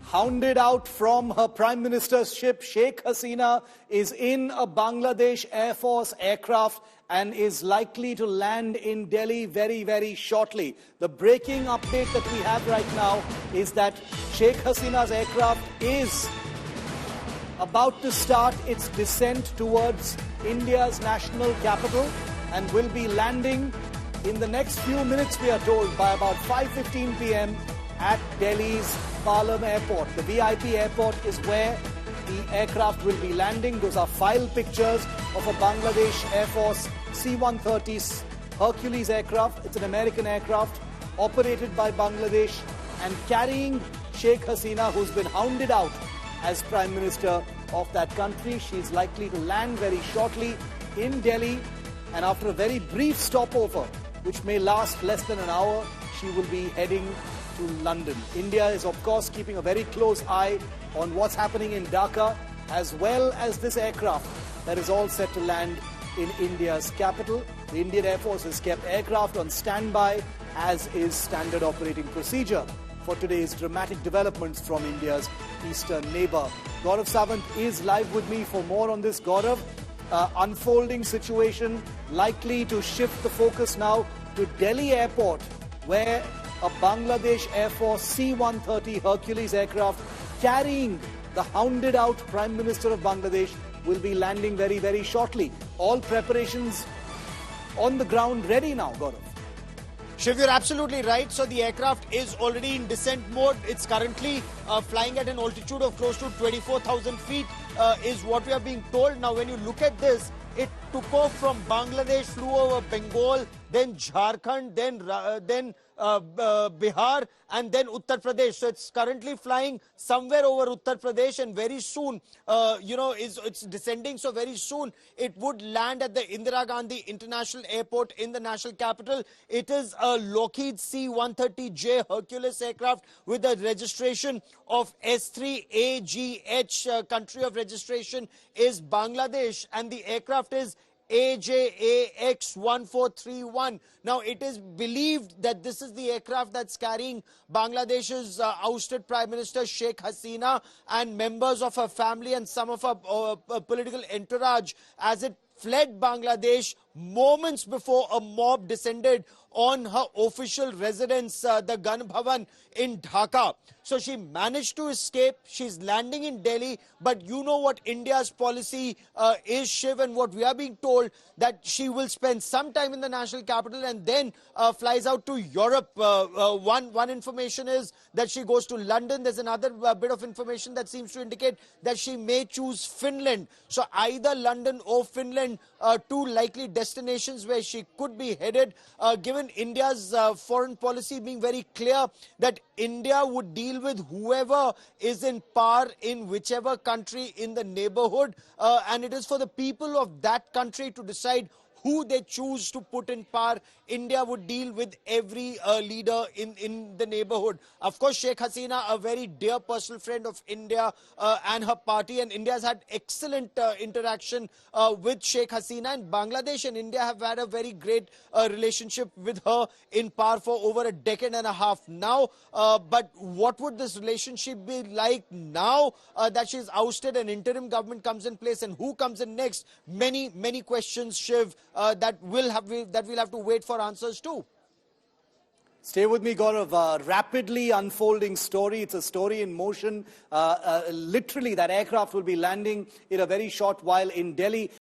hounded out from her Prime Minister's ship, Sheikh Hasina is in a Bangladesh Air Force aircraft and is likely to land in Delhi very, very shortly. The breaking update that we have right now is that Sheikh Hasina's aircraft is about to start its descent towards India's national capital and will be landing in the next few minutes, we are told, by about 5:15 p.m. at Delhi's Palam Airport. The VIP airport is where the aircraft will be landing. Those are file pictures of a Bangladesh Air Force C-130 Hercules aircraft. It's an American aircraft operated by Bangladesh and carrying Sheikh Hasina, who's been hounded out as Prime Minister of that country. She's likely to land very shortly in Delhi, and after a very brief stopover, which may last less than an hour, she will be heading to London. India is, of course, keeping a very close eye on what's happening in Dhaka, as well as this aircraft that is all set to land in India's capital. The Indian Air Force has kept aircraft on standby, as is standard operating procedure for today's dramatic developments from India's eastern neighbour. Gaurav Sawant is live with me for more on this. Gaurav, unfolding situation likely to shift the focus now to Delhi Airport, where a Bangladesh Air Force C-130 Hercules aircraft carrying the hounded out Prime Minister of Bangladesh will be landing very, very shortly. All preparations on the ground ready now, Gaurav. Shiv, you're absolutely right. So the aircraft is already in descent mode. It's currently flying at an altitude of close to 24,000 feet is what we are being told. Now, when you look at this, it took off from Bangladesh, flew over Bengal, then Jharkhand, then Bihar, and then Uttar Pradesh. So it's currently flying somewhere over Uttar Pradesh, and very soon, it's descending. So very soon it would land at the Indira Gandhi International Airport in the national capital. It is a Lockheed C-130J Hercules aircraft with a registration of S3AGH. Country of registration is Bangladesh, and the aircraft is AJAX-1431. Now, it is believed that this is the aircraft that's carrying Bangladesh's ousted Prime Minister Sheikh Hasina and members of her family and some of her political entourage as it fled Bangladesh moments before a mob descended on her official residence, the Gan Bhavan in Dhaka. So she managed to escape. She's landing in Delhi. But you know what India's policy is, Shiv, and what we are being told, that she will spend some time in the national capital and then flies out to Europe. One information is that she goes to London. There's another bit of information that seems to indicate that she may choose Finland. So either London or Finland, two likely destinations where she could be headed, given India's foreign policy being very clear that India would deal with whoever is in power in whichever country in the neighborhood, and it is for the people of that country to decide who they choose to put in power. India would deal with every leader in the neighborhood. Of course, Sheikh Hasina, a very dear personal friend of India and her party, and India has had excellent interaction with Sheikh Hasina, and Bangladesh and India have had a very great relationship with her in power for over a decade and a half now. But what would this relationship be like now that she's ousted, an interim government comes in place, and who comes in next? Many, many questions, Shiv, that we'll have to wait for answers to. Stay with me, Gaurav. Rapidly unfolding story. It's a story in motion. Literally, that aircraft will be landing in a very short while in Delhi.